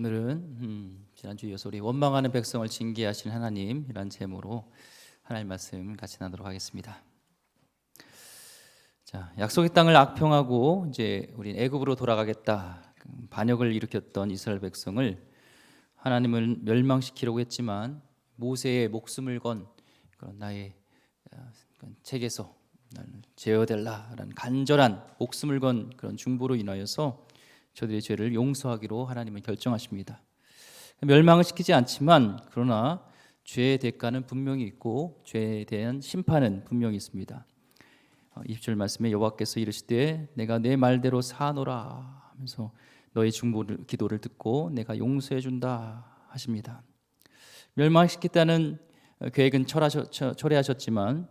오늘은 지난주 이어서 우리 원망하는 백성을 징계하신 하나님이란 제목으로 하나님 말씀 같이 나누도록 하겠습니다. 자, 약속의 땅을 악평하고 이제 우린 애굽으로 돌아가겠다 반역을 일으켰던 이스라엘 백성을 하나님은 멸망시키려고 했지만 모세의 목숨을 건 그런 나의 책에서 나를 제어될라라는 간절한 목숨을 건 그런 중보로 인하여서 저들의 죄를 용서하기로 하나님은 결정하십니다. 멸망을 시키지 않지만 그러나 죄의 대가는 분명히 있고 죄에 대한 심판은 분명히 있습니다. 20절 말씀에 여호와께서 이르시되 내가 내 말대로 사노라 하면서 너의 중보를 기도를 듣고 내가 용서해 준다 하십니다. 멸망시키겠다는 계획은 철회하셨지만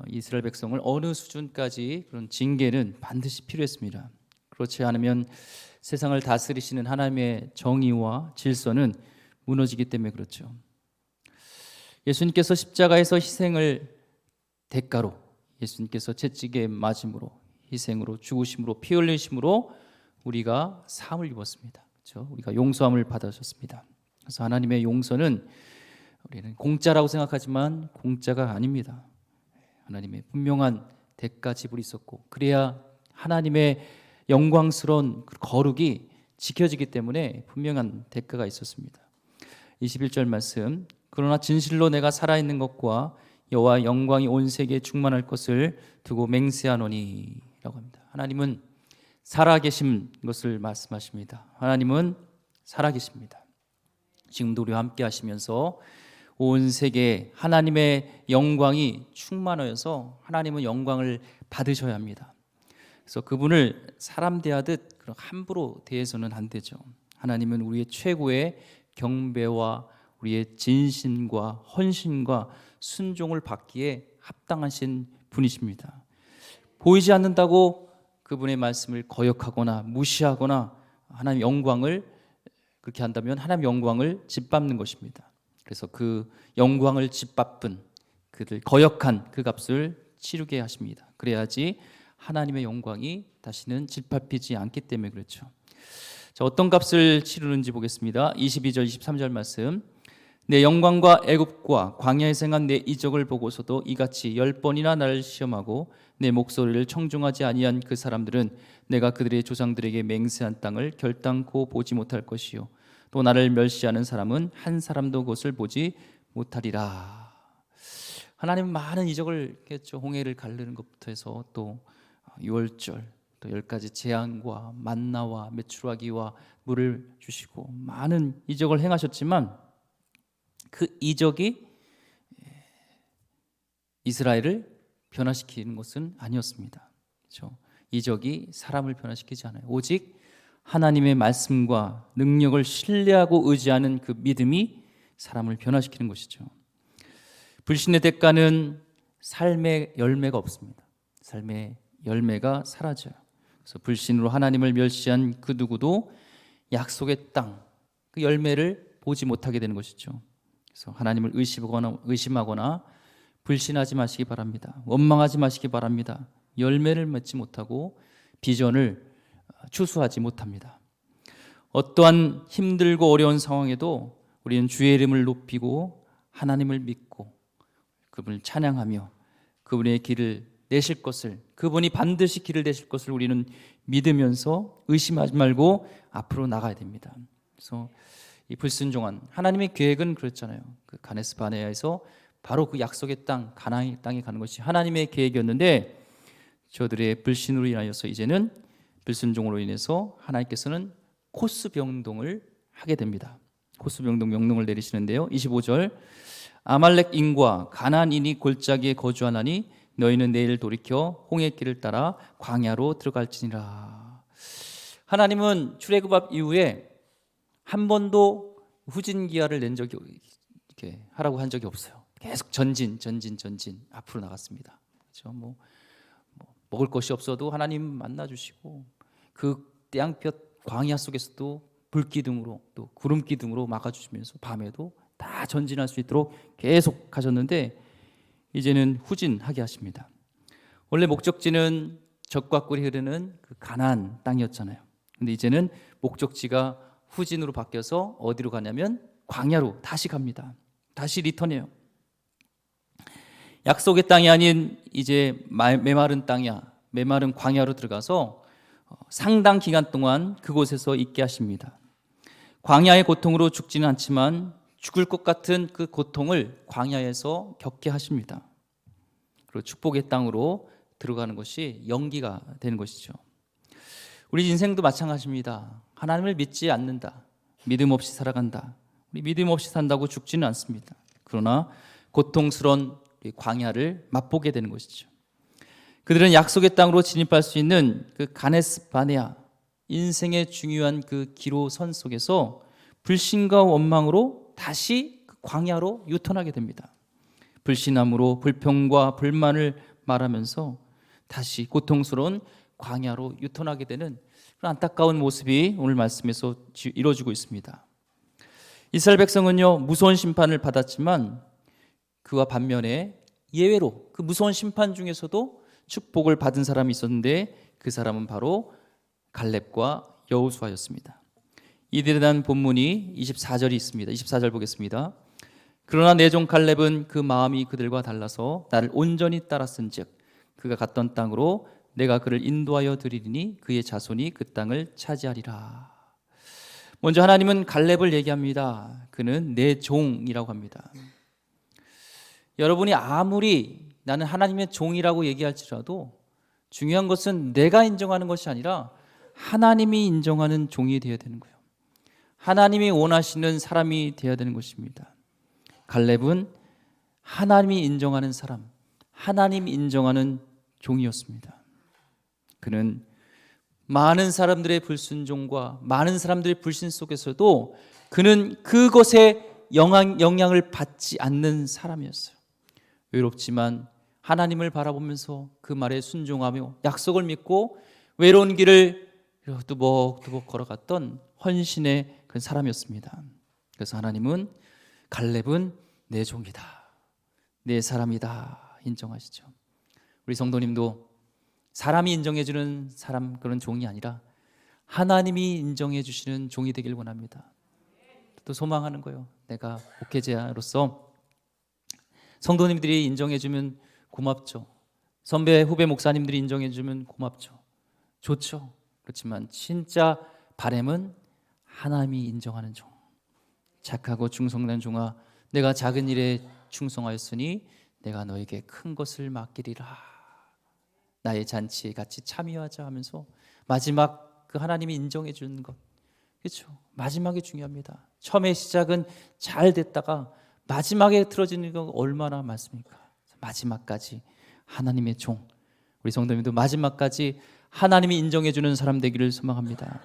이스라엘 백성을 어느 수준까지 그런 징계는 반드시 필요했습니다. 그렇지 않으면 세상을 다스리시는 하나님의 정의와 질서는 무너지기 때문에 그렇죠. 예수님께서 십자가에서 희생을 대가로 예수님께서 채찍에 맞음으로 희생으로 죽으심으로 피 흘리심으로 우리가 사함을 입었습니다. 그렇죠? 우리가 용서함을 받으셨습니다. 그래서 하나님의 용서는 우리는 공짜라고 생각하지만 공짜가 아닙니다. 하나님의 분명한 대가 지불이 있었고 그래야 하나님의 영광스러운 거룩이 지켜지기 때문에 분명한 대가가 있었습니다. 21절 말씀 그러나 진실로 내가 살아있는 것과 여호와 영광이 온 세계에 충만할 것을 두고 맹세하노니 라고 합니다. 하나님은 살아계신 것을 말씀하십니다. 하나님은 살아계십니다. 지금도 우리와 함께 하시면서 온 세계에 하나님의 영광이 충만하여서 하나님은 영광을 받으셔야 합니다. 그래서 그분을 사람 대하듯 함부로 대해서는 안 되죠. 하나님은 우리의 최고의 경배와 우리의 진심과 헌신과 순종을 받기에 합당하신 분이십니다. 보이지 않는다고 그분의 말씀을 거역하거나 무시하거나 하나님의 영광을 그렇게 한다면 하나님의 영광을 짓밟는 것입니다. 그래서 그 영광을 짓밟은 그들 거역한 그 값을 치르게 하십니다. 그래야지 하나님의 영광이 다시는 짓밟히지 않기 때문에 그렇죠. 자, 어떤 값을 치르는지 보겠습니다. 22절 23절 말씀 내 영광과 애굽과 광야에 생한 내 이적을 보고서도 이같이 10번이나 나를 시험하고 내 목소리를 청중하지 아니한 그 사람들은 내가 그들의 조상들에게 맹세한 땅을 결단코 보지 못할 것이요 또 나를 멸시하는 사람은 한 사람도 그것을 보지 못하리라. 하나님은 많은 이적을 했죠. 홍해를 가르는 것부터 해서 또 유월절 또 10가지 재앙과 만나와 메추라기와 물을 주시고 많은 이적을 행하셨지만 그 이적이 이스라엘을 변화시키는 것은 아니었습니다. 그렇죠? 이적이 사람을 변화시키지 않아요. 오직 하나님의 말씀과 능력을 신뢰하고 의지하는 그 믿음이 사람을 변화시키는 것이죠. 불신의 대가는 삶의 열매가 없습니다. 삶의 열매가 사라져요. 그래서 불신으로 하나님을 멸시한 그 누구도 약속의 땅, 그 열매를 보지 못하게 되는 것이죠. 그래서 하나님을 의심하거나 불신하지 마시기 바랍니다. 원망하지 마시기 바랍니다. 열매를 맺지 못하고 비전을 추수하지 못합니다. 어떠한 힘들고 어려운 상황에도 우리는 주의 이름을 높이고 하나님을 믿고 그분을 찬양하며 그분의 길을 내실 것을 그분이 반드시 길을 내실 것을 우리는 믿으면서 의심하지 말고 앞으로 나가야 됩니다. 그래서 이 불순종한 하나님의 계획은 그랬잖아요. 그 가데스 바네아에서 바로 그 약속의 땅 가나안의 땅에 가는 것이 하나님의 계획이었는데 저들의 불신으로 인하여서 이제는 불순종으로 인해서 하나님께서는 코스 변동을 하게 됩니다. 코스 변동 명령을 내리시는데요. 25절 아말렉인과 가나안인이 골짜기에 거주하나니 너희는 내일 돌이켜 홍해길을 따라 광야로 들어갈지니라. 하나님은 출애굽 이후에 한 번도 후진기하를 낸 적이 이렇게 하라고 한 적이 없어요. 계속 전진 앞으로 나갔습니다. 그렇죠? 먹을 것이 없어도 하나님 만나 주시고 그 땅볕 광야 속에서도 불기둥으로 또 구름기둥으로 막아 주시면서 밤에도 다 전진할 수 있도록 계속 가셨는데 이제는 후진하게 하십니다. 원래 목적지는 적과 꿀이 흐르는 그 가나안 땅이었잖아요. 근데 이제는 목적지가 후진으로 바뀌어서 어디로 가냐면 광야로 다시 갑니다. 다시 리턴해요. 약속의 땅이 아닌 이제 메마른 땅이야, 메마른 광야로 들어가서 상당 기간 동안 그곳에서 있게 하십니다. 광야의 고통으로 죽지는 않지만 죽을 것 같은 그 고통을 광야에서 겪게 하십니다. 그리고 축복의 땅으로 들어가는 것이 연기가 되는 것이죠. 우리 인생도 마찬가지입니다. 하나님을 믿지 않는다, 믿음 없이 살아간다. 우리 믿음 없이 산다고 죽지는 않습니다. 그러나 고통스러운 광야를 맛보게 되는 것이죠. 그들은 약속의 땅으로 진입할 수 있는 그 가네스 바네아, 인생의 중요한 그 기로선 속에서 불신과 원망으로 다시 그 광야로 유턴하게 됩니다. 불신함으로 불평과 불만을 말하면서 다시 고통스러운 광야로 유턴하게 되는 그런 안타까운 모습이 오늘 말씀에서 이루어지고 있습니다. 이스라엘 백성은요, 무서운 심판을 받았지만 그와 반면에 예외로 그 무서운 심판 중에서도 축복을 받은 사람이 있었는데 그 사람은 바로 갈렙과 여호수아였습니다. 이들에 대한 본문이 24절이 있습니다. 24절 보겠습니다. 그러나 내 종 갈렙은 그 마음이 그들과 달라서 나를 온전히 따랐은즉 그가 갔던 땅으로 내가 그를 인도하여 드리리니 그의 자손이 그 땅을 차지하리라. 먼저 하나님은 갈렙을 얘기합니다. 그는 내 종이라고 합니다. 여러분이 아무리 나는 하나님의 종이라고 얘기할지라도 중요한 것은 내가 인정하는 것이 아니라 하나님이 인정하는 종이 되어야 되는 거예요. 하나님이 원하시는 사람이 되어야 되는 것입니다. 갈렙은 하나님이 인정하는 사람, 하나님이 인정하는 종이었습니다. 그는 많은 사람들의 불순종과 많은 사람들의 불신 속에서도 그는 그것에 영향을 받지 않는 사람이었어요. 외롭지만 하나님을 바라보면서 그 말에 순종하며 약속을 믿고 외로운 길을 뚜벅뚜벅 걸어갔던 헌신의 그 사람이었습니다. 그래서 하나님은 갈렙은 내 종이다, 내 사람이다 인정하시죠. 우리 성도님도 사람이 인정해주는 사람, 그런 종이 아니라 하나님이 인정해 주시는 종이 되길 원합니다. 또 소망하는 거예요. 내가 목회자로서 성도님들이 인정해주면 고맙죠. 선배, 후배 목사님들이 인정해주면 고맙죠. 좋죠. 그렇지만 진짜 바람은 하나님이 인정하는 종, 착하고 충성된 종아, 내가 작은 일에 충성하였으니 내가 너에게 큰 것을 맡기리라. 나의 잔치에 같이 참여하자 하면서 마지막 그 하나님이 인정해 주는 것, 그렇죠? 마지막이 중요합니다. 처음에 시작은 잘 됐다가 마지막에 틀어지는 건 얼마나 많습니까? 마지막까지 하나님의 종, 우리 성도님도 마지막까지 하나님이 인정해 주는 사람 되기를 소망합니다.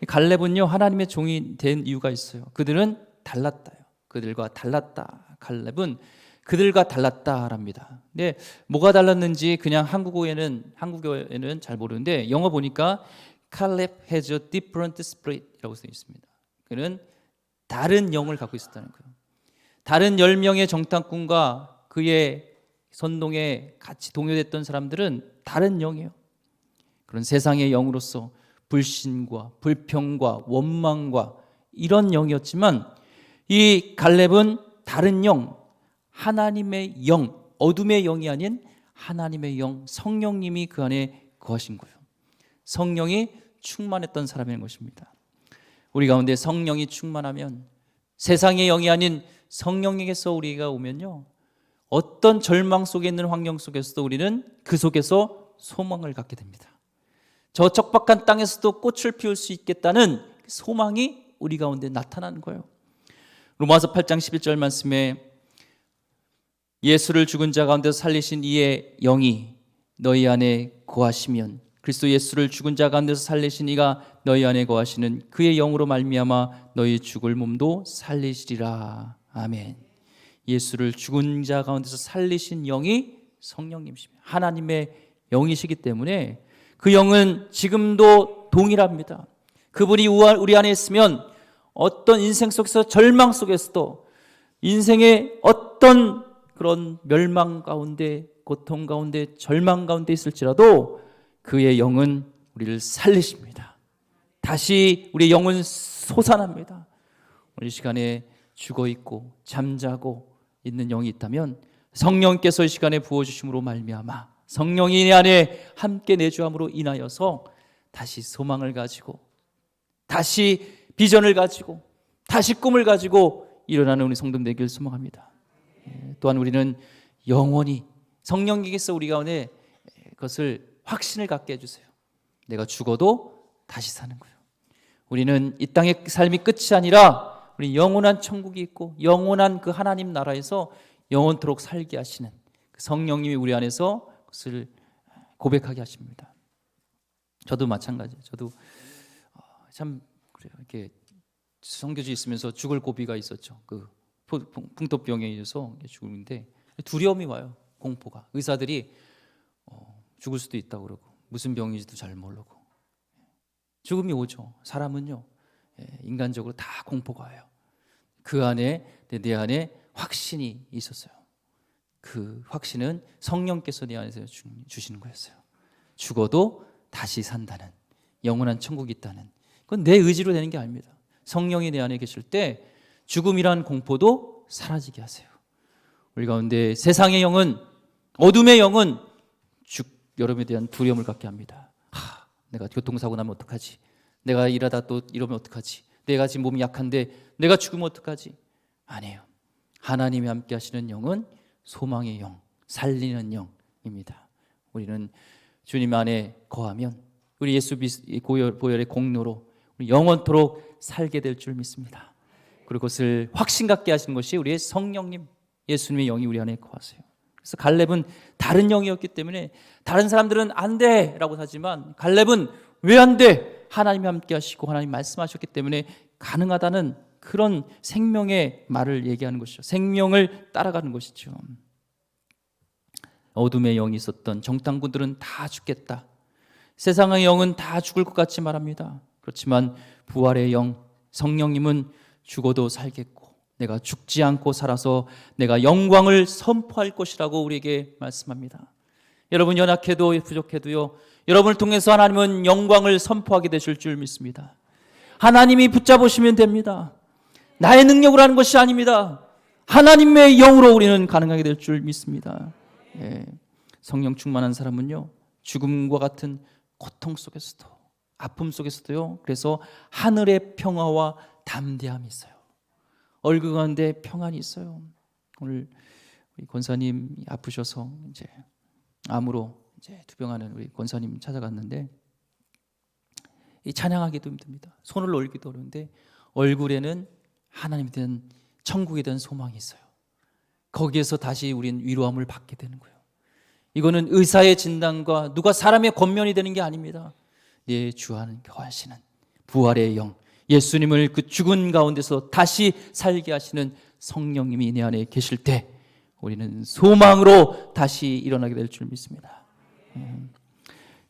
갈렙은요, 하나님의 종이 된 이유가 있어요. 그들은 달랐다요. 그들과 달랐다. 갈렙은 그들과 달랐다랍니다. 근데 뭐가 달랐는지 그냥 한국어에는 잘 모르는데 영어 보니까 Caleb has a different spirit이라고 쓰여 있습니다. 그는 다른 영을 갖고 있었다는 거예요. 다른 10명의 정탐꾼과 그의 선동에 같이 동요됐던 사람들은 다른 영이에요. 그런 세상의 영으로서 불신과 불평과 원망과 이런 영이었지만 이 갈렙은 다른 영, 하나님의 영, 어둠의 영이 아닌 하나님의 영, 성령님이 그 안에 거하신 거예요. 성령이 충만했던 사람인 것입니다. 우리 가운데 성령이 충만하면, 세상의 영이 아닌 성령에게서 우리가 오면요, 어떤 절망 속에 있는 환경 속에서도 우리는 그 속에서 소망을 갖게 됩니다. 저 척박한 땅에서도 꽃을 피울 수 있겠다는 소망이 우리 가운데 나타나는 거예요. 로마서 8장 11절 말씀에 예수를 죽은 자 가운데서 살리신 이의 영이 너희 안에 거하시면, 그리스도 예수를 죽은 자 가운데서 살리신 이가 너희 안에 거하시는 그의 영으로 말미암아 너희 죽을 몸도 살리시리라. 아멘. 예수를 죽은 자 가운데서 살리신 영이 성령님이십니다. 하나님의 영이시기 때문에 그 영은 지금도 동일합니다. 그분이 우리 안에 있으면 어떤 인생 속에서, 절망 속에서도, 인생의 어떤 그런 멸망 가운데, 고통 가운데, 절망 가운데 있을지라도 그의 영은 우리를 살리십니다. 다시 우리의 영은 솟아납니다. 오늘 이 시간에 죽어있고 잠자고 있는 영이 있다면 성령께서 이 시간에 부어주심으로 말미암아 성령이 내 안에 함께 내주함으로 인하여서 다시 소망을 가지고 다시 비전을 가지고 다시 꿈을 가지고 일어나는 우리 성도 되길 소망합니다. 또한 우리는 영원히 성령님께서 우리 가운데 그것을 확신을 갖게 해주세요. 내가 죽어도 다시 사는 거예요. 우리는 이 땅의 삶이 끝이 아니라 우리 영원한 천국이 있고 영원한 그 하나님 나라에서 영원토록 살게 하시는 그 성령님이 우리 안에서 그것을 고백하게 하십니다. 저도 마찬가지예요. 저도 참 그래요. 이렇게 선교지 있으면서 죽을 고비가 있었죠. 그 풍토병에 의해서 죽음인데 두려움이 와요. 공포가. 의사들이 죽을 수도 있다고 그러고 무슨 병인지도 잘 모르고 죽음이 오죠. 사람은요 인간적으로 다 공포가 와요. 그 안에 내 안에 확신이 있었어요. 그 확신은 성령께서 내 안에서 주시는 거였어요. 죽어도 다시 산다는 영원한 천국이 있다는 그건 내 의지로 되는 게 아닙니다. 성령이 내 안에 계실 때 죽음이란 공포도 사라지게 하세요. 우리 가운데 세상의 영은 어둠의 영은 여러분에 대한 두려움을 갖게 합니다. 내가 교통사고 나면 어떡하지? 내가 일하다 또 이러면 어떡하지? 내가 지금 몸이 약한데 내가 죽으면 어떡하지? 아니에요. 하나님이 함께 하시는 영은 소망의 영, 살리는 영입니다. 우리는 주님 안에 거하면 우리 예수 보혈의 공로로 우리 영원토록 살게 될 줄 믿습니다. 그리고 그것을 확신 갖게 하시는 것이 우리의 성령님 예수님의 영이 우리 안에 거하세요. 그래서 갈렙은 다른 영이었기 때문에 다른 사람들은 안 돼라고 하지만 갈렙은 왜 안 돼? 하나님이 함께 하시고 하나님 말씀하셨기 때문에 가능하다는 그런 생명의 말을 얘기하는 것이죠. 생명을 따라가는 것이죠. 어둠의 영이 있었던 정탐꾼들은 다 죽겠다. 세상의 영은 다 죽을 것 같이 말합니다. 그렇지만 부활의 영 성령님은 죽어도 살겠고 내가 죽지 않고 살아서 내가 영광을 선포할 것이라고 우리에게 말씀합니다. 여러분 연약해도 부족해도요 여러분을 통해서 하나님은 영광을 선포하게 되실 줄 믿습니다. 하나님이 붙잡으시면 됩니다. 나의 능력으로 하는 것이 아닙니다. 하나님의 영으로 우리는 가능하게 될 줄 믿습니다. 성령 충만한 사람은요 죽음과 같은 고통 속에서도 아픔 속에서도요 그래서 하늘의 평화와 담대함이 있어요. 얼굴 가운데 평안이 있어요. 오늘 우리 권사님 아프셔서 이제 암으로 이제 투병하는 우리 권사님 찾아갔는데 이 찬양하기도 힘듭니다. 손을 올리기도 어려운데 얼굴에는 하나님에 대한 천국에 대한 소망이 있어요. 거기에서 다시 우리는 위로함을 받게 되는 거예요. 이거는 의사의 진단과 누가 사람의 권면이 되는 게 아닙니다. 내 주 안에 거하시는 부활의 영 예수님을 그 죽은 가운데서 다시 살게 하시는 성령님이 내 안에 계실 때 우리는 소망으로 다시 일어나게 될 줄 믿습니다.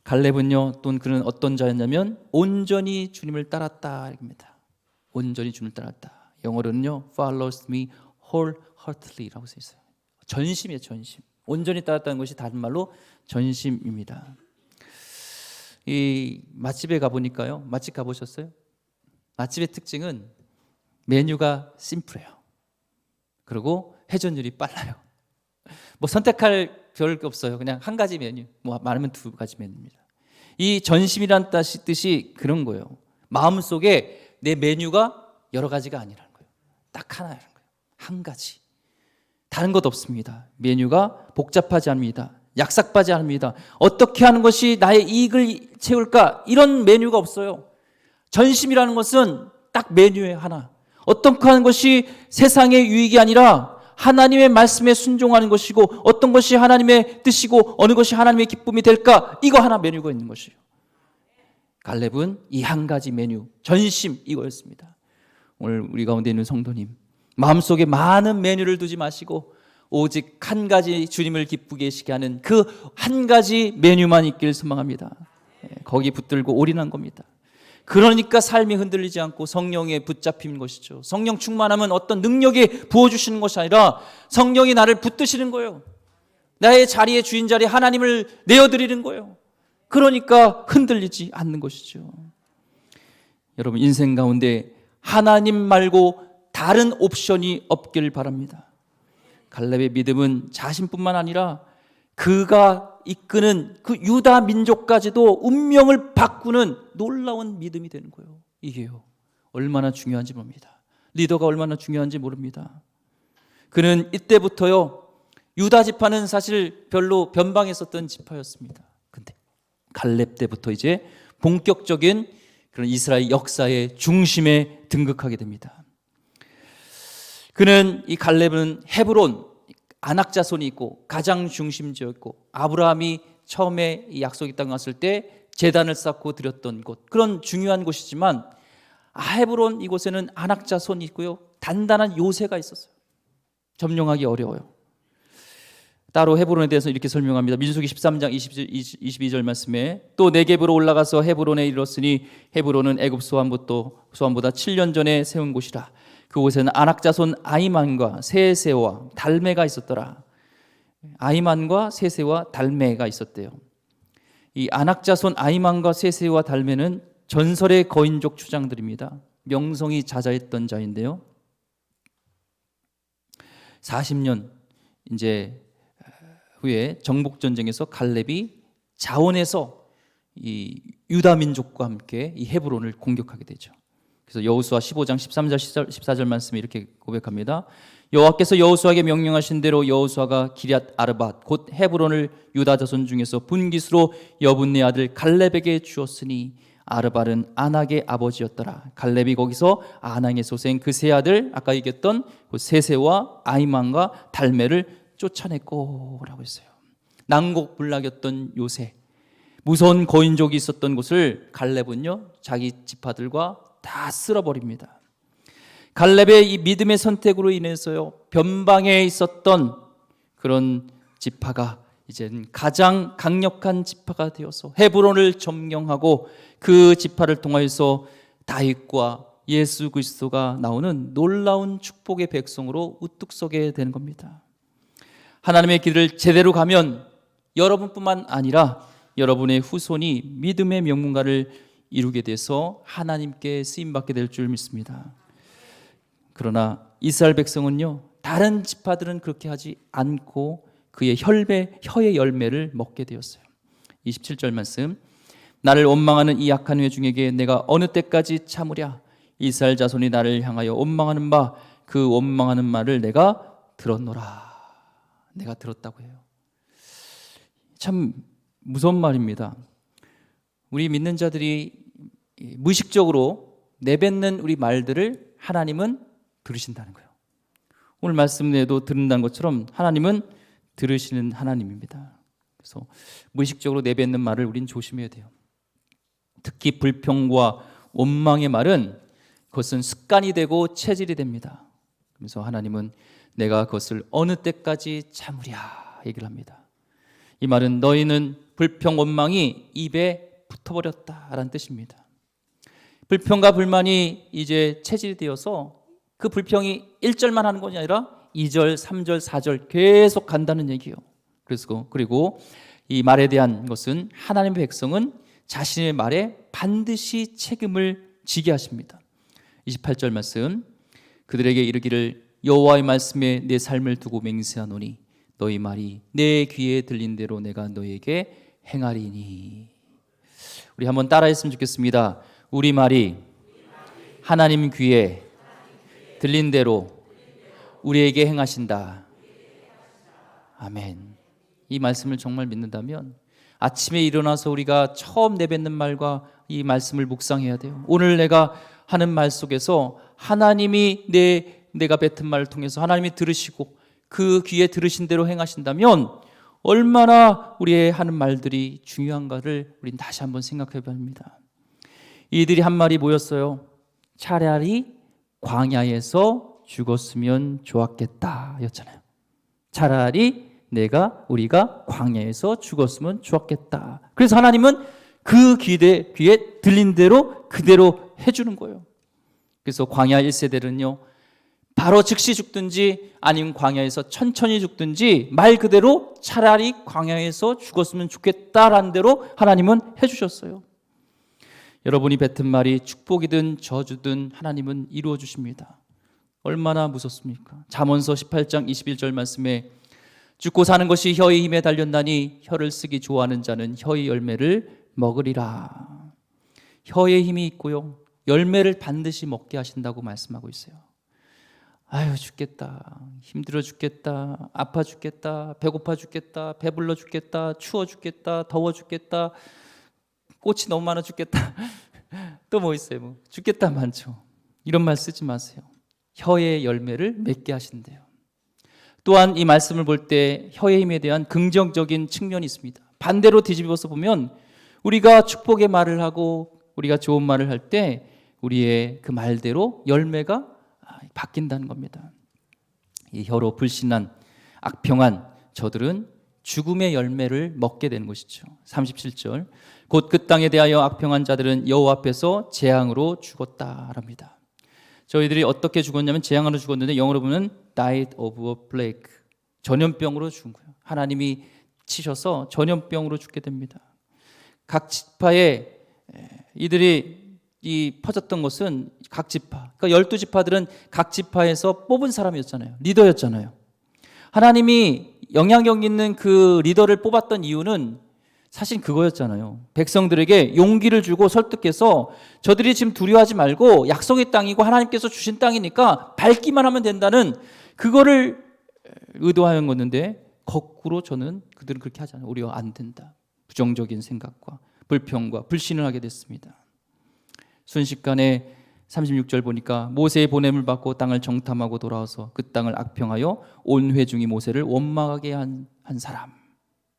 갈렙은요 또 그는 어떤 자였냐면 온전히 주님을 따랐다 입니다. 온전히 주님을 따랐다. 영어로는요 follows me wholeheartedly라고 써 있어요. 전심이에요. 전심. 온전히 따랐다는 것이 다른 말로 전심입니다. 이 맛집에 가보니까요 맛집 가보셨어요? 맛집의 특징은 메뉴가 심플해요. 그리고 회전율이 빨라요. 뭐 선택할 별게 없어요. 그냥 한 가지 메뉴, 뭐 많으면 두 가지 메뉴입니다. 이 전심이란 뜻이 그런 거예요. 마음속에 내 메뉴가 여러 가지가 아니라는 거예요. 딱 하나라는 거예요. 한 가지. 다른 것 없습니다. 메뉴가 복잡하지 않습니다. 약삭하지 않습니다. 어떻게 하는 것이 나의 이익을 채울까? 이런 메뉴가 없어요. 전심이라는 것은 딱 메뉴의 하나. 어떻게 하는 것이 세상의 유익이 아니라 하나님의 말씀에 순종하는 것이고 어떤 것이 하나님의 뜻이고 어느 것이 하나님의 기쁨이 될까? 이거 하나 메뉴가 있는 것이에요. 갈렙은 이 한 가지 메뉴, 전심 이거였습니다. 오늘 우리 가운데 있는 성도님 마음속에 많은 메뉴를 두지 마시고 오직 한 가지 주님을 기쁘게 하시게 하는 그 한 가지 메뉴만 있길 소망합니다. 거기 붙들고 올인한 겁니다. 그러니까 삶이 흔들리지 않고 성령에 붙잡힌 것이죠. 성령 충만하면 어떤 능력이 부어주시는 것이 아니라 성령이 나를 붙드시는 거예요. 나의 자리에 주인 자리에 하나님을 내어드리는 거예요. 그러니까 흔들리지 않는 것이죠. 여러분 인생 가운데 하나님 말고 다른 옵션이 없길 바랍니다. 갈렙의 믿음은 자신뿐만 아니라 그가 이끄는 그 유다 민족까지도 운명을 바꾸는 놀라운 믿음이 되는 거예요. 이게요, 얼마나 중요한지 모릅니다. 리더가 얼마나 중요한지 모릅니다. 그는 이때부터요, 유다 지파는 사실 별로 변방했었던 지파였습니다. 근데 갈렙 때부터 이제 본격적인 그런 이스라엘 역사의 중심에 등극하게 됩니다. 그는, 이 갈렙은 헤브론, 아낙 자손이 있고 가장 중심지였고, 아브라함이 처음에 이 약속의 땅에 왔을 때 제단을 쌓고 드렸던 곳, 그런 중요한 곳이지만, 헤브론 이곳에는 아낙 자손이 있고요, 단단한 요새가 있었어요. 점령하기 어려워요. 따로 헤브론에 대해서 이렇게 설명합니다. 민수기 13장 22절 말씀에, 또 네겝으로 올라가서 헤브론에 이르렀으니 헤브론은 애굽 소환보다 7년 전에 세운 곳이라. 그곳에는 아낙 자손 아히만과 세세와 달메가 있었더라. 아히만과 세세와 달메가 있었대요. 이 아낙 자손 아히만과 세세와 달메는 전설의 거인족 추장들입니다. 명성이 자자했던 자인데요, 40년 이제 후에 정복 전쟁에서 갈렙이 자원해서 이 유다 민족과 함께 이 헤브론을 공격하게 되죠. 그래서 여호수아 15장 13절 14절 말씀이 이렇게 고백합니다. 여호와께서 여호수아에게 명령하신 대로 여호수아가 기럇 아르밧 곧 헤브론을 유다 자손 중에서 분깃으로 여분네 아들 갈렙에게 주었으니, 아르밧은 아낙의 아버지였더라. 갈렙이 거기서 아낙의 소생 그 세 아들, 아까 얘기했던 그 세세와 아히만과 달메를 쫓아냈고 라고 했어요. 난곡불락이었던 요새, 무서운 거인족이 있었던 곳을 갈렙은요, 자기 지파들과 다 쓸어버립니다. 갈렙의 이 믿음의 선택으로 인해서요, 변방에 있었던 그런 지파가 이제는 가장 강력한 지파가 되어서 헤브론을 점령하고, 그 지파를 통하여서 다윗과 예수 그리스도가 나오는 놀라운 축복의 백성으로 우뚝 서게 되는 겁니다. 하나님의 길을 제대로 가면 여러분뿐만 아니라 여러분의 후손이 믿음의 명문가를 이루게 돼서 하나님께 쓰임받게 될 줄 믿습니다. 그러나 이스라엘 백성은요, 다른 지파들은 그렇게 하지 않고 그의 혀의 열매를 먹게 되었어요. 27절 말씀, 나를 원망하는 이 악한 회중에게 내가 어느 때까지 참으랴. 이스라엘 자손이 나를 향하여 원망하는 바 그 원망하는 말을 내가 들었노라. 내가 들었다고 해요. 참 무서운 말입니다. 우리 믿는 자들이 무의식적으로 내뱉는 우리 말들을 하나님은 들으신다는 거예요. 오늘 말씀에도 들은다는 것처럼 하나님은 들으시는 하나님입니다. 그래서 무의식적으로 내뱉는 말을 우린 조심해야 돼요. 특히 불평과 원망의 말은 그것은 습관이 되고 체질이 됩니다. 그래서 하나님은 내가 그것을 어느 때까지 참으랴 얘기를 합니다. 이 말은 너희는 불평 원망이 입에 붙어버렸다라는 뜻입니다. 불평과 불만이 이제 체질이 되어서 그 불평이 1절만 하는 것이 아니라 2절, 3절, 4절 계속 간다는 얘기예요. 그리고 이 말에 대한 것은 하나님의 백성은 자신의 말에 반드시 책임을 지게 하십니다. 28절 말씀, 그들에게 이르기를 여호와의 말씀에 내 삶을 두고 맹세하노니 너희 말이 내 귀에 들린 대로 내가 너에게 행하리니. 우리 한번 따라했으면 좋겠습니다. 우리 말이 하나님 귀에 들린 대로 우리에게 행하신다. 아멘. 이 말씀을 정말 믿는다면 아침에 일어나서 우리가 처음 내뱉는 말과 이 말씀을 묵상해야 돼요. 오늘 내가 하는 말 속에서 하나님이 내가 뱉은 말을 통해서 하나님이 들으시고 그 귀에 들으신 대로 행하신다면 얼마나 우리의 하는 말들이 중요한가를 우린 다시 한번 생각해 봐야 합니다. 이들이 한 말이 뭐였어요? 차라리 광야에서 죽었으면 좋았겠다 였잖아요. 차라리 우리가 광야에서 죽었으면 좋았겠다. 그래서 하나님은 그 귀에 들린 대로 그대로 해주는 거예요. 그래서 광야 1세대는요 바로 즉시 죽든지 아니면 광야에서 천천히 죽든지 말 그대로 차라리 광야에서 죽었으면 좋겠다라는 대로 하나님은 해주셨어요. 여러분이 뱉은 말이 축복이든 저주든 하나님은 이루어 주십니다. 얼마나 무섭습니까? 잠언서 18장 21절 말씀에 죽고 사는 것이 혀의 힘에 달렸나니 혀를 쓰기 좋아하는 자는 혀의 열매를 먹으리라. 혀의 힘이 있고요, 열매를 반드시 먹게 하신다고 말씀하고 있어요. 아유, 죽겠다, 힘들어 죽겠다, 아파 죽겠다, 배고파 죽겠다, 배불러 죽겠다, 추워 죽겠다, 더워 죽겠다, 꽃이 너무 많아 죽겠다. 또 뭐 있어요? 뭐 죽겠다 많죠. 이런 말 쓰지 마세요. 혀의 열매를 맺게 하신대요. 또한 이 말씀을 볼 때 혀의 힘에 대한 긍정적인 측면이 있습니다. 반대로 뒤집어서 보면 우리가 축복의 말을 하고 우리가 좋은 말을 할 때 우리의 그 말대로 열매가 바뀐다는 겁니다. 이 혀로 불신한 악평한 저들은 죽음의 열매를 먹게 되는 것이죠. 37절, 곧 그 땅에 대하여 악평한 자들은 여호와 앞에서 재앙으로 죽었다랍니다. 저희들이 어떻게 죽었냐면 재앙으로 죽었는데 영어로 보면 died of a plague, 전염병으로 죽은 거예요. 하나님이 치셔서 전염병으로 죽게 됩니다. 각 지파에 이들이 퍼졌던 것은 각 지파, 그러니까 12지파들은 각 지파에서 뽑은 사람이었잖아요. 리더였잖아요. 하나님이 영향력 있는 그 리더를 뽑았던 이유는 사실 그거였잖아요. 백성들에게 용기를 주고 설득해서 저들이 지금 두려워하지 말고 약속의 땅이고 하나님께서 주신 땅이니까 밟기만 하면 된다는 그거를 의도하는 거였는데, 거꾸로 저는 그들은 그렇게 하잖아요. 우리가 안 된다, 부정적인 생각과 불평과 불신을 하게 됐습니다. 순식간에 36절 보니까 모세의 보냄을 받고 땅을 정탐하고 돌아와서 그 땅을 악평하여 온 회중이 모세를 원망하게 한 사람,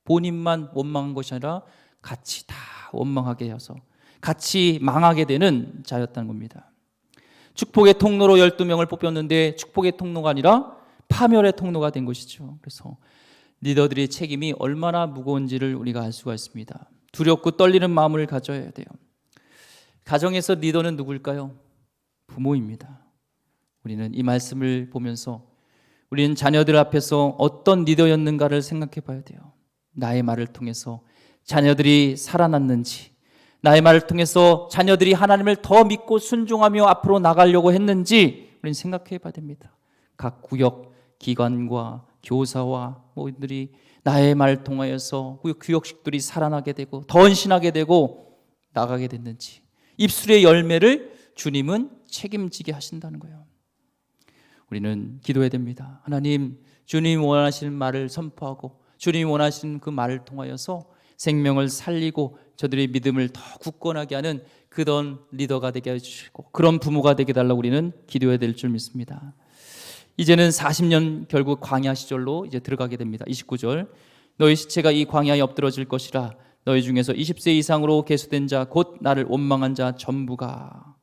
본인만 원망한 것이 아니라 같이 다 원망하게 해서 같이 망하게 되는 자였다는 겁니다. 축복의 통로로 12명을 뽑혔는데 축복의 통로가 아니라 파멸의 통로가 된 것이죠. 그래서 리더들의 책임이 얼마나 무거운지를 우리가 알 수가 있습니다. 두렵고 떨리는 마음을 가져야 돼요. 가정에서 리더는 누굴까요? 부모입니다. 우리는 이 말씀을 보면서 우리는 자녀들 앞에서 어떤 리더였는가를 생각해 봐야 돼요. 나의 말을 통해서 자녀들이 살아났는지, 나의 말을 통해서 자녀들이 하나님을 더 믿고 순종하며 앞으로 나가려고 했는지 우리는 생각해 봐야 됩니다. 각 구역, 기관과 교사와 모두들이 나의 말을 통하여서 구역식들이 살아나게 되고 더 헌신하게 되고 나가게 됐는지, 입술의 열매를 주님은 책임지게 하신다는 거예요. 우리는 기도해야 됩니다. 하나님, 주님이 원하시는 말을 선포하고 주님이 원하시는 그 말을 통하여서 생명을 살리고 저들의 믿음을 더 굳건하게 하는 그런 리더가 되게 해주시고 그런 부모가 되게 달라고 우리는 기도해야 될 줄 믿습니다. 이제는 40년 결국 광야 시절로 이제 들어가게 됩니다. 29절, 너희 시체가 이 광야에 엎드러질 것이라 너희 중에서 20세 이상으로 계수된 자 곧 나를 원망한 자 전부가.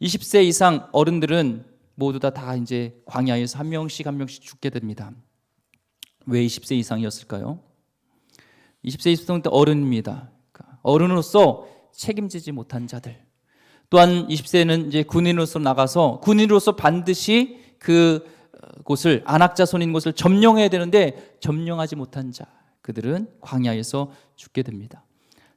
20세 이상 어른들은 모두 다 이제 광야에서 한 명씩 죽게 됩니다. 왜 20세 이상이었을까요? 20세 이상 때 어른입니다. 어른으로서 책임지지 못한 자들. 또한 20세는 이제 군인으로서 나가서 군인으로서 반드시 그 곳을, 안악자손인 곳을 점령해야 되는데 점령하지 못한 자, 그들은 광야에서 죽게 됩니다.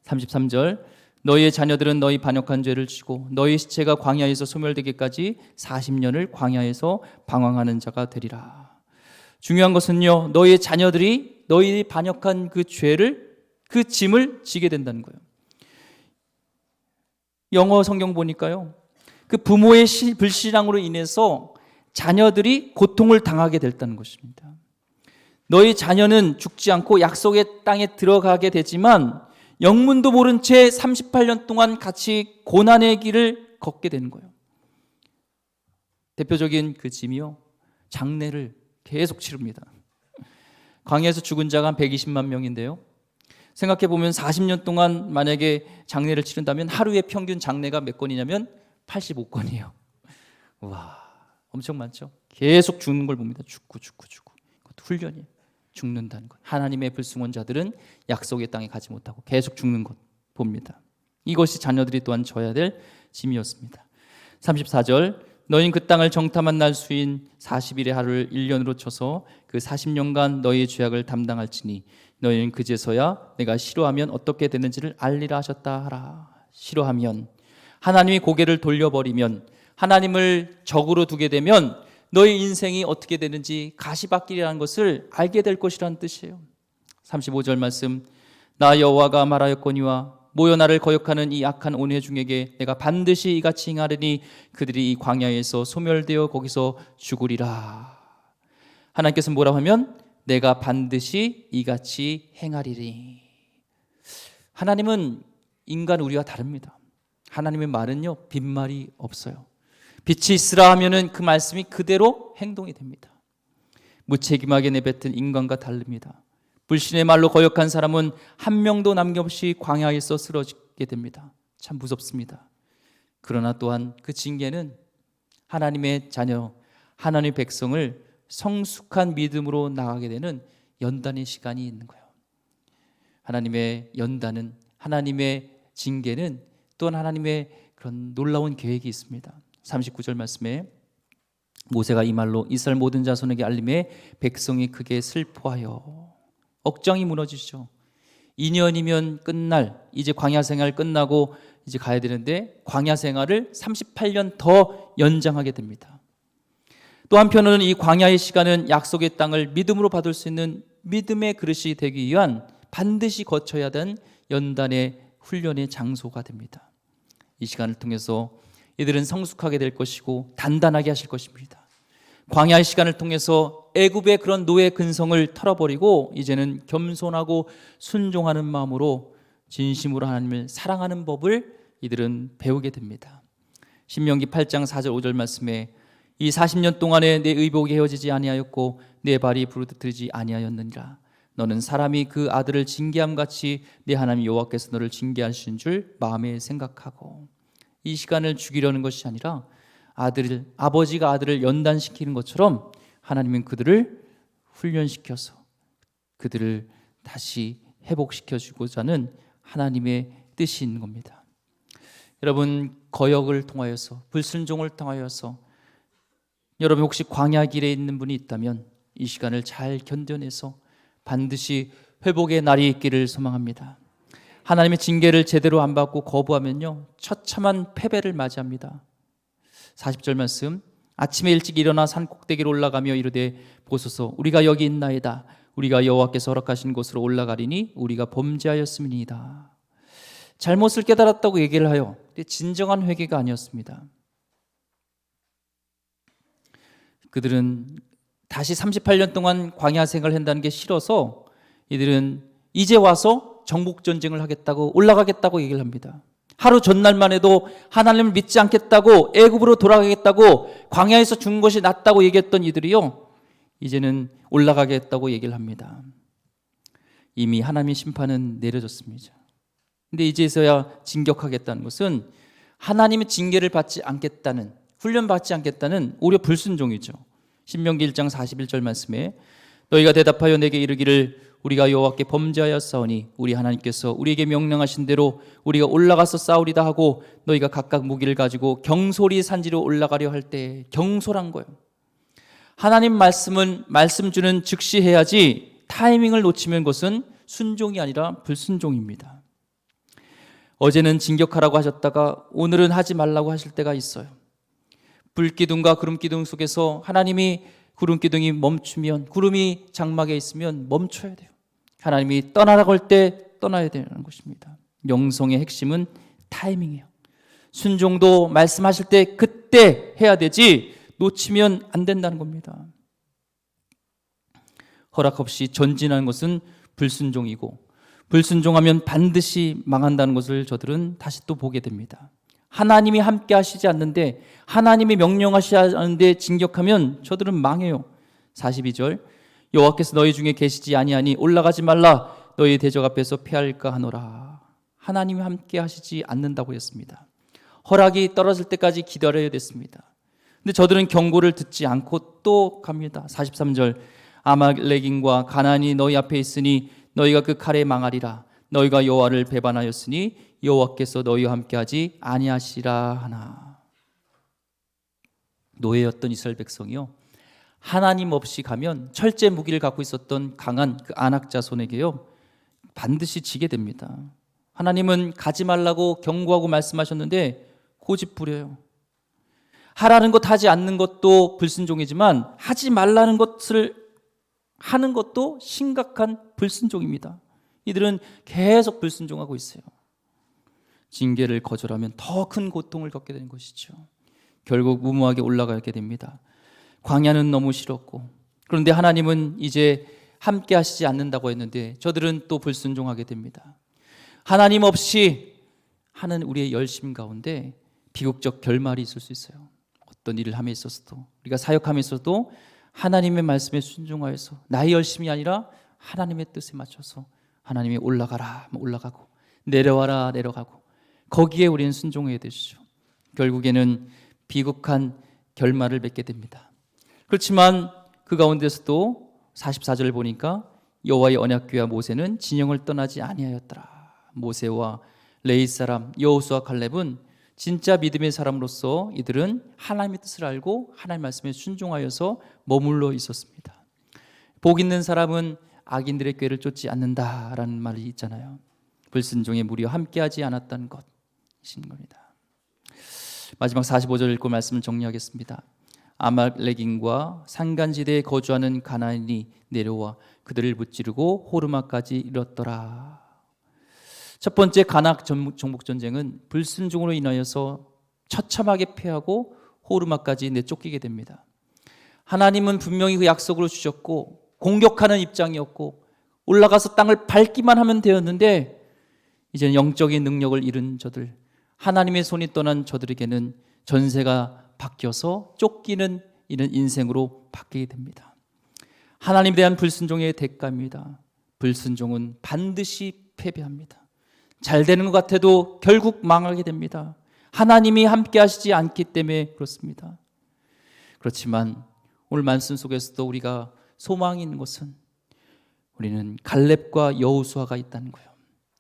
33절, 너희의 자녀들은 너희 반역한 죄를 지고 너희 시체가 광야에서 소멸되기까지 40년을 광야에서 방황하는 자가 되리라. 중요한 것은요, 너희의 자녀들이 너희 반역한 그 죄를, 그 짐을 지게 된다는 거예요. 영어 성경 보니까요, 그 부모의 불신앙으로 인해서 자녀들이 고통을 당하게 됐다는 것입니다. 너희 자녀는 죽지 않고 약속의 땅에 들어가게 되지만 영문도 모른 채 38년 동안 같이 고난의 길을 걷게 되는 거예요. 대표적인 그 짐이요, 장례를 계속 치릅니다. 광야에서 죽은 자가 한 120만 명인데요, 생각해 보면 40년 동안 만약에 장례를 치른다면 하루에 평균 장례가 몇 건이냐면 85건이에요. 와, 엄청 많죠. 계속 죽는 걸 봅니다. 죽고. 그것도 훈련이에요. 죽는다는 것. 하나님의 불승원자들은 약속의 땅에 가지 못하고 계속 죽는 것 봅니다. 이것이 자녀들이 또한 져야 될 짐이었습니다. 34절, 너희는 그 땅을 정탐한 날 수인 40일의 하루를 1년으로 쳐서 그 40년간 너희의 죄악을 담당할지니 너희는 그제서야 내가 싫어하면 어떻게 되는지를 알리라 하셨다 하라. 싫어하면 하나님이 고개를 돌려버리면, 하나님을 적으로 두게 되면 너의 인생이 어떻게 되는지 가시밭길이라는 것을 알게 될 것이라는 뜻이에요. 35절 말씀, 나 여호와가 말하였거니와 모여 나를 거역하는 이 악한 온 회중에게 내가 반드시 이같이 행하리니 그들이 이 광야에서 소멸되어 거기서 죽으리라. 하나님께서 뭐라고 하면 내가 반드시 이같이 행하리니. 하나님은 인간 우리와 다릅니다. 하나님의 말은요, 빈말이 없어요. 빛이 있으라 하면은 그 말씀이 그대로 행동이 됩니다. 무책임하게 내뱉은 인간과 다릅니다. 불신의 말로 거역한 사람은 한 명도 남김없이 광야에서 쓰러지게 됩니다. 참 무섭습니다. 그러나 또한 그 징계는 하나님의 자녀, 하나님의 백성을 성숙한 믿음으로 나가게 되는 연단의 시간이 있는 거예요. 하나님의 연단은, 하나님의 징계는 또한 하나님의 그런 놀라운 계획이 있습니다. 39절 말씀에 모세가 이 말로 이스라엘 모든 자손에게 알림해 백성이 크게 슬퍼하여. 억장이 무너지죠. 2년이면 끝날, 이제 광야 생활 끝나고 이제 가야 되는데 광야 생활을 38년 더 연장하게 됩니다. 또 한편으로는 이 광야의 시간은 약속의 땅을 믿음으로 받을 수 있는 믿음의 그릇이 되기 위한 반드시 거쳐야 하는 연단의 훈련의 장소가 됩니다. 이 시간을 통해서 이들은 성숙하게 될 것이고 단단하게 하실 것입니다. 광야의 시간을 통해서 애굽의 그런 노예 근성을 털어버리고 이제는 겸손하고 순종하는 마음으로 진심으로 하나님을 사랑하는 법을 이들은 배우게 됩니다. 신명기 8장 4절 5절 말씀에 이 40년 동안에 내 의복이 헤어지지 아니하였고 내 발이 부르짖지 아니하였느니라. 너는 사람이 그 아들을 징계함같이 내 하나님 여호와께서 너를 징계하신 줄 마음에 생각하고. 이 시간을 죽이려는 것이 아니라 아버지가 아들을 연단시키는 것처럼 하나님은 그들을 훈련시켜서 그들을 다시 회복시켜 주고자 하는 하나님의 뜻이 있는 겁니다. 여러분, 거역을 통하여서, 불순종을 통하여서 여러분 혹시 광야 길에 있는 분이 있다면 이 시간을 잘 견뎌내서 반드시 회복의 날이 있기를 소망합니다. 하나님의 징계를 제대로 안 받고 거부하면요, 처참한 패배를 맞이합니다. 40절 말씀, 아침에 일찍 일어나 산 꼭대기로 올라가며 이르되 보소서 우리가 여기 있나이다. 우리가 여호와께서 허락하신 곳으로 올라가리니 우리가 범죄하였음이니이다. 잘못을 깨달았다고 얘기를 하여 진정한 회개가 아니었습니다. 그들은 다시 38년 동안 광야 생활을 한다는 게 싫어서 이들은 이제 와서 정복전쟁을 하겠다고 올라가겠다고 얘기를 합니다. 하루 전날만 해도 하나님을 믿지 않겠다고 애굽으로 돌아가겠다고 광야에서 죽는 것이 낫다고 얘기했던 이들이요, 이제는 올라가겠다고 얘기를 합니다. 이미 하나님의 심판은 내려졌습니다. 근데 이제서야 진격하겠다는 것은 하나님의 징계를 받지 않겠다는, 훈련받지 않겠다는 오히려 불순종이죠. 신명기 1장 41절 말씀에 너희가 대답하여 내게 이르기를 우리가 여호와께 범죄하였사오니 우리 하나님께서 우리에게 명령하신 대로 우리가 올라가서 싸우리다 하고 너희가 각각 무기를 가지고 경솔히 산지로 올라가려 할 때, 경솔한 거예요. 하나님 말씀은 말씀 주는 즉시 해야지 타이밍을 놓치면 그것은 순종이 아니라 불순종입니다. 어제는 진격하라고 하셨다가 오늘은 하지 말라고 하실 때가 있어요. 불기둥과 구름기둥 속에서 하나님이 구름기둥이 멈추면, 구름이 장막에 있으면 멈춰야 돼요. 하나님이 떠나라고 할 때 떠나야 되는 것입니다. 영성의 핵심은 타이밍이에요. 순종도 말씀하실 때 그때 해야 되지 놓치면 안 된다는 겁니다. 허락 없이 전진하는 것은 불순종이고 불순종하면 반드시 망한다는 것을 저들은 다시 또 보게 됩니다. 하나님이 함께 하시지 않는데, 하나님이 명령하시지 않는데 진격하면 저들은 망해요. 42절, 여호와께서 너희 중에 계시지 아니하니 올라가지 말라. 너희 대적 앞에서 패할까 하노라. 하나님이 함께 하시지 않는다고 했습니다. 허락이 떨어질 때까지 기다려야 됐습니다. 근데 저들은 경고를 듣지 않고 또 갑니다. 43절, 아말렉인과 가나안이 너희 앞에 있으니 너희가 그 칼에 망하리라. 너희가 여호와를 배반하였으니 여호와께서 너희와 함께하지 아니하시라 하나. 노예였던 이스라엘 백성이요, 하나님 없이 가면 철제 무기를 갖고 있었던 강한 그 아낙 자손에게요 반드시 지게 됩니다. 하나님은 가지 말라고 경고하고 말씀하셨는데 고집 부려요. 하라는 것 하지 않는 것도 불순종이지만 하지 말라는 것을 하는 것도 심각한 불순종입니다. 이들은 계속 불순종하고 있어요. 징계를 거절하면 더 큰 고통을 겪게 되는 것이죠. 결국 무모하게 올라가게 됩니다. 광야는 너무 싫었고, 그런데 하나님은 이제 함께 하시지 않는다고 했는데 저들은 또 불순종하게 됩니다. 하나님 없이 하는 우리의 열심 가운데 비극적 결말이 있을 수 있어요. 어떤 일을 함에 있어서도, 우리가 사역함에 있어도 하나님의 말씀에 순종하여서 나의 열심이 아니라 하나님의 뜻에 맞춰서 하나님이 올라가라 올라가고, 내려와라 내려가고, 거기에 우리는 순종해야 되시죠. 결국에는 비극한 결말을 맺게 됩니다. 그렇지만 그 가운데서도 44절을 보니까 여호와의 언약궤와 모세는 진영을 떠나지 아니하였더라. 모세와 레위 사람 여호수아 칼렙은 진짜 믿음의 사람으로서 이들은 하나님의 뜻을 알고 하나님의 말씀에 순종하여서 머물러 있었습니다. 복 있는 사람은 악인들의 꾀를 쫓지 않는다라는 말이 있잖아요. 불순종의 무리와 함께하지 않았다는 것인 겁니다. 마지막 45절 읽고 말씀을 정리하겠습니다. 아말렉인과 산간지대에 거주하는 가나안이 내려와 그들을 무찌르고 호르마까지 이뤘더라. 첫 번째 가나안 정복전쟁은 불순종으로 인하여서 처참하게 패하고 호르마까지 내쫓기게 됩니다. 하나님은 분명히 그 약속을 주셨고 공격하는 입장이었고 올라가서 땅을 밟기만 하면 되었는데, 이제는 영적인 능력을 잃은 저들, 하나님의 손이 떠난 저들에게는 전세가 바뀌어서 쫓기는 이런 인생으로 바뀌게 됩니다. 하나님에 대한 불순종의 대가입니다. 불순종은 반드시 패배합니다. 잘 되는 것 같아도 결국 망하게 됩니다. 하나님이 함께 하시지 않기 때문에 그렇습니다. 그렇지만 오늘 말씀 속에서도 우리가 소망이 있는 것은 우리는 갈렙과 여호수아가 있다는 거예요.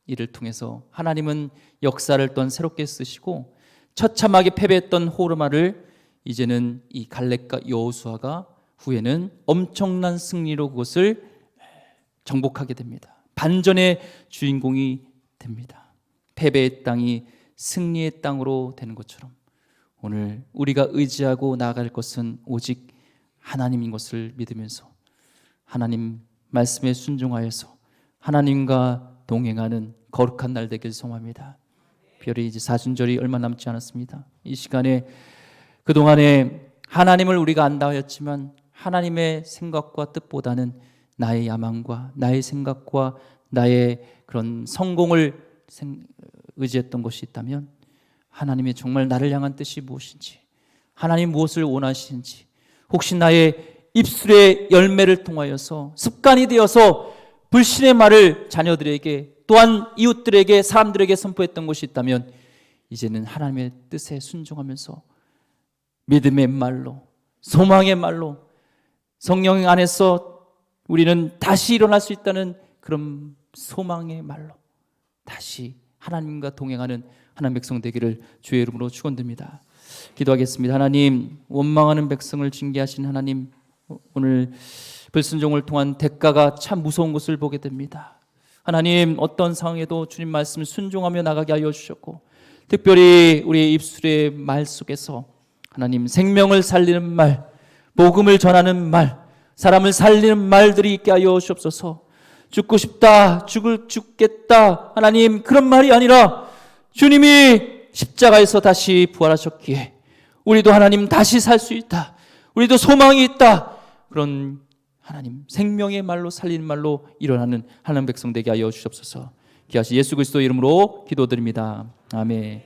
이를 통해서 하나님은 역사를 또한 새롭게 쓰시고 처참하게 패배했던 호르마를 이제는 이 갈렙과 여호수아가 후에는 엄청난 승리로 그것을 정복하게 됩니다. 반전의 주인공이 됩니다. 패배의 땅이 승리의 땅으로 되는 것처럼 오늘 우리가 의지하고 나아갈 것은 오직 하나님인 것을 믿으면서 하나님 말씀에 순종하여서 하나님과 동행하는 거룩한 날 되길 소망합니다. 별이 이제 사순절이 얼마 남지 않았습니다. 이 시간에 그동안에 하나님을 우리가 안다 하였지만 하나님의 생각과 뜻보다는 나의 야망과 나의 생각과 나의 그런 성공을 의지했던 것이 있다면, 하나님이 정말 나를 향한 뜻이 무엇인지, 하나님 무엇을 원하시는지, 혹시 나의 입술의 열매를 통하여서 습관이 되어서 불신의 말을 자녀들에게 또한 이웃들에게 사람들에게 선포했던 것이 있다면, 이제는 하나님의 뜻에 순종하면서 믿음의 말로, 소망의 말로, 성령 안에서 우리는 다시 일어날 수 있다는 그런 소망의 말로 다시 하나님과 동행하는 하나님 백성 되기를 주의 이름으로 축원드립니다. 기도하겠습니다. 하나님, 원망하는 백성을 징계하신 하나님, 오늘 불순종을 통한 대가가 참 무서운 것을 보게 됩니다. 하나님, 어떤 상황에도 주님 말씀을 순종하며 나가게 하여 주셨고, 특별히 우리의 입술의 말 속에서 하나님 생명을 살리는 말, 복음을 전하는 말, 사람을 살리는 말들이 있게 하여 주옵소서. 죽고 싶다, 죽겠다, 하나님 그런 말이 아니라 주님이 십자가에서 다시 부활하셨기에 우리도 하나님 다시 살 수 있다, 우리도 소망이 있다, 그런 하나님 생명의 말로 살리는 말로 일어나는 하나님 백성 되게 하여 주옵소서. 귀하신 예수 그리스도 이름으로 기도드립니다. 아멘.